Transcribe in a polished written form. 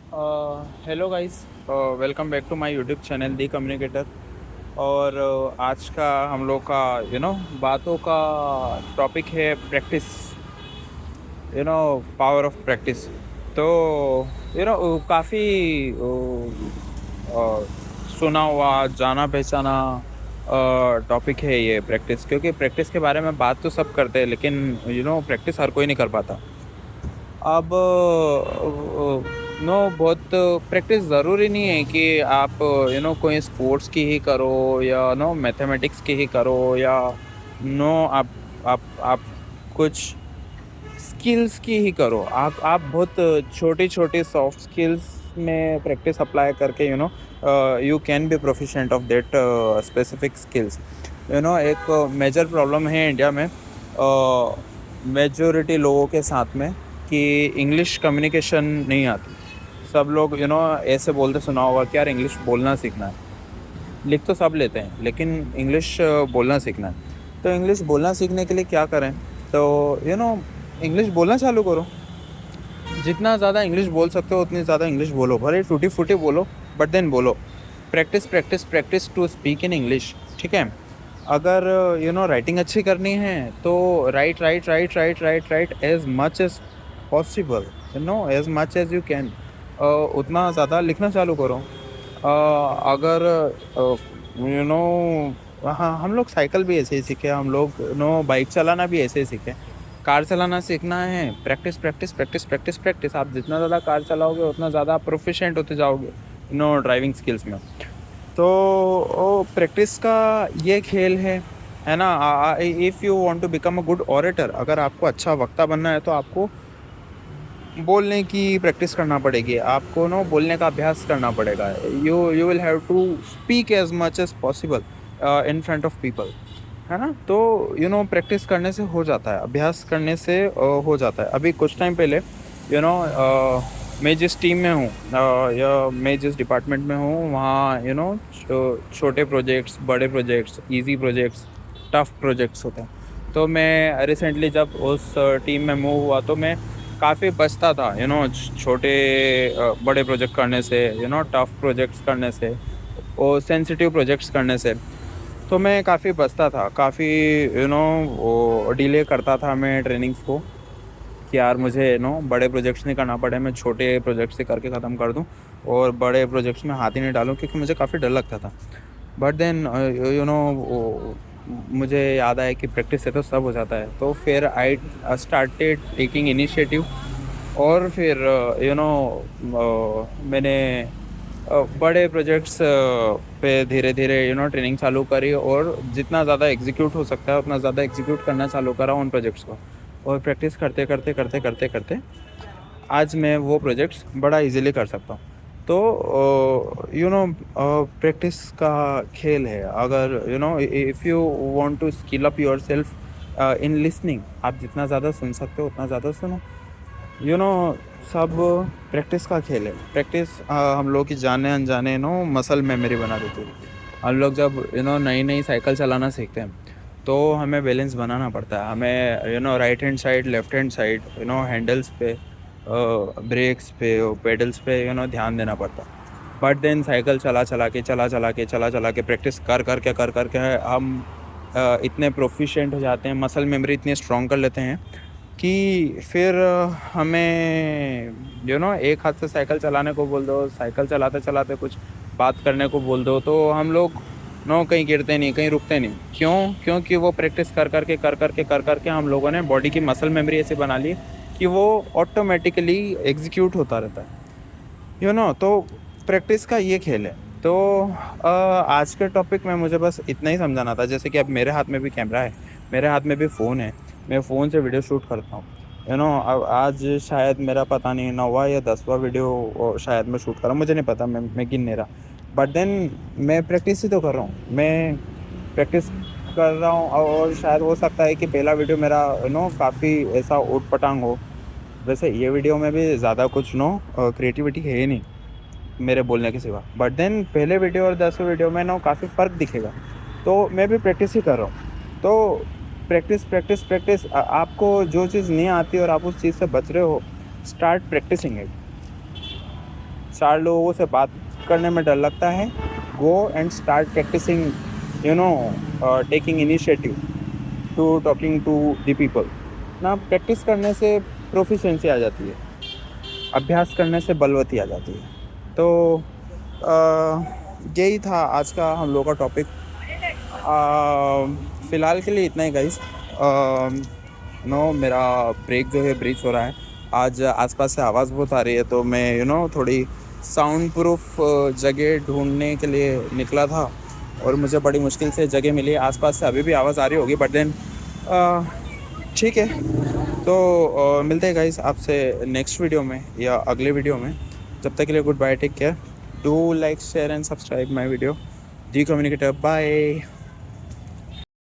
Hello guys, welcome back to my YouTube channel the communicator. और आज का हम लोग का बातों का टॉपिक है प्रैक्टिस। Power of practice. तो काफ़ी सुना हुआ जाना पहचाना टॉपिक है ये प्रैक्टिस, क्योंकि प्रैक्टिस के बारे में बात तो सब करते हैं, लेकिन प्रैक्टिस हर कोई नहीं कर पाता। अब बहुत प्रैक्टिस ज़रूरी नहीं है कि आप कोई स्पोर्ट्स की ही करो या मैथमेटिक्स की ही करो, या नो आप कुछ स्किल्स की ही करो। आप बहुत छोटी छोटी सॉफ्ट स्किल्स में प्रैक्टिस अप्लाई करके you can be proficient of that specific skills. एक मेजर प्रॉब्लम है इंडिया में मेजॉरिटी लोगों के साथ में, कि इंग्लिश कम्युनिकेशन नहीं आती। सब लोग ऐसे बोलते सुना होगा कि यार इंग्लिश बोलना सीखना है। लिख तो सब लेते हैं, लेकिन इंग्लिश बोलना सीखना है। तो इंग्लिश बोलना सीखने के लिए क्या करें? तो इंग्लिश बोलना चालू करो। जितना ज़्यादा इंग्लिश बोल सकते हो उतनी ज़्यादा इंग्लिश बोलो, भले टूटी फूटी बोलो, बट देन बोलो। Practice practice practice to speak in English. ठीक है? अगर राइटिंग अच्छी करनी है तो write write write write write write as much as possible, as much as you can. उतना ज़्यादा लिखना चालू करो। अगर यू नो हाँ, हम लोग साइकिल भी ऐसे ही सीखे, हम लोग बाइक चलाना भी ऐसे ही सीखे। कार चलाना सीखना है, practice practice practice practice practice. आप जितना ज़्यादा कार चलाओगे उतना ज़्यादा आप प्रोफिशिएंट होते जाओगे ड्राइविंग स्किल्स में। तो प्रैक्टिस का ये खेल है ना। If you want to become a good orator, अगर आपको अच्छा वक्ता बनना है तो आपको बोलने की प्रैक्टिस करना पड़ेगी, आपको बोलने का अभ्यास करना पड़ेगा। You will have to speak as much as possible in front of people, है ना। तो प्रैक्टिस करने से हो जाता है, अभ्यास करने से हो जाता है। अभी कुछ टाइम पहले मैं जिस टीम में हूँ या मैं जिस डिपार्टमेंट में हूँ, वहाँ छोटे प्रोजेक्ट्स, बड़े projects, easy projects, tough projects होते हैं। तो मैं रिसेंटली जब उस टीम में मूव हुआ तो मैं काफ़ी बचता था छोटे बड़े प्रोजेक्ट करने से, टफ प्रोजेक्ट्स करने से और सेंसिटिव प्रोजेक्ट्स करने से। तो मैं काफ़ी बचता था, काफ़ी वो डिले करता था मैं ट्रेनिंग्स को, कि यार मुझे बड़े प्रोजेक्ट्स नहीं करना पड़े, मैं छोटे प्रोजेक्ट्स से करके ख़त्म कर दूं और बड़े प्रोजेक्ट्स में हाथ ही नहीं डालूं, क्योंकि मुझे काफ़ी डर लगता था। बट देन मुझे याद आया कि प्रैक्टिस से तो सब हो जाता है। तो फिर आई स्टार्टेड टेकिंग इनिशिएटिव, और फिर मैंने बड़े प्रोजेक्ट्स पे धीरे धीरे ट्रेनिंग चालू करी, और जितना ज़्यादा एग्जीक्यूट हो सकता है उतना ज़्यादा एग्जीक्यूट करना चालू करा उन प्रोजेक्ट्स को। और प्रैक्टिस करते करते करते करते करते आज मैं वो प्रोजेक्ट्स बड़ा इजीली कर सकता हूँ। तो प्रैक्टिस का खेल है। अगर if you want to skill up your self in listening, आप जितना ज़्यादा सुन सकते हो उतना ज़्यादा सुनो। यू नो सब प्रैक्टिस का खेल है। प्रैक्टिस हम लोग की जाने अनजाने मसल मेमोरी बना देती है। हम लोग जब नई नई साइकिल चलाना सीखते हैं तो हमें बैलेंस बनाना पड़ता है। हमें right hand side, left hand side, handles पे, ब्रेक्स पे, पेडल्स पे ध्यान देना पड़ता है। बट देन साइकिल चला चला के प्रैक्टिस कर करके हम इतने प्रोफिशिएंट हो जाते हैं, मसल मेमोरी इतनी स्ट्रॉन्ग कर लेते हैं कि फिर हमें एक हाथ से साइकिल चलाने को बोल दो, साइकिल चलाते चलाते कुछ बात करने को बोल दो, तो हम लोग कहीं गिरते नहीं, कहीं रुकते नहीं। क्यों? क्योंकि वो प्रैक्टिस कर करके हम लोगों ने बॉडी की मसल मेमोरी ऐसे बना ली कि वो ऑटोमेटिकली एग्जीक्यूट होता रहता है। तो प्रैक्टिस का ये खेल है। तो आज के टॉपिक में मुझे बस इतना ही समझाना था। जैसे कि अब मेरे हाथ में भी कैमरा है, मेरे हाथ में भी फ़ोन है, मैं फ़ोन से वीडियो शूट करता हूँ। अब आज शायद मेरा पता नहीं 9वां या 10वां वीडियो शायद मैं शूट कर रहा हूँ, मुझे नहीं पता, मैं गिन नहीं रहा। बट देन मैं प्रैक्टिस ही तो कर रहा हूँ, मैं प्रैक्टिस कर रहा हूँ। और शायद हो सकता है कि पहला वीडियो मेरा काफ़ी ऐसा ऊट पटांग हो। वैसे ये वीडियो में भी ज़्यादा कुछ क्रिएटिविटी है ही नहीं मेरे बोलने के सिवा। बट देन पहले वीडियो और 10वें वीडियो में काफ़ी फ़र्क दिखेगा। तो मैं भी प्रैक्टिस ही कर रहा हूँ। तो प्रैक्टिस प्रैक्टिस प्रैक्टिस। आपको जो चीज़ नहीं आती और आप उस चीज़ से बच रहे हो, स्टार्ट प्रैक्टिसिंग इट। चार लोगों से बात करने में डर लगता है, go and start practising, taking initiative to talking to the people ना। प्रैक्टिस करने से प्रोफिशिएंसी आ जाती है, अभ्यास करने से बलवती आ जाती है। तो यही था आज का हम लोग का टॉपिक। फ़िलहाल के लिए इतना ही गाइस। मेरा ब्रेक जो है ब्रीच हो रहा है। आज आसपास से आवाज़ बहुत आ रही है, तो मैं थोड़ी साउंड प्रूफ जगह ढूंढने के लिए निकला था और मुझे बड़ी मुश्किल से जगह मिली। आसपास से अभी भी आवाज़ आ रही होगी, बट देन ठीक है। तो मिलते हैं गाइस आपसे नेक्स्ट वीडियो में या अगले वीडियो में। जब तक के लिए goodbye, take care, do like share and subscribe my video, the communicator, bye.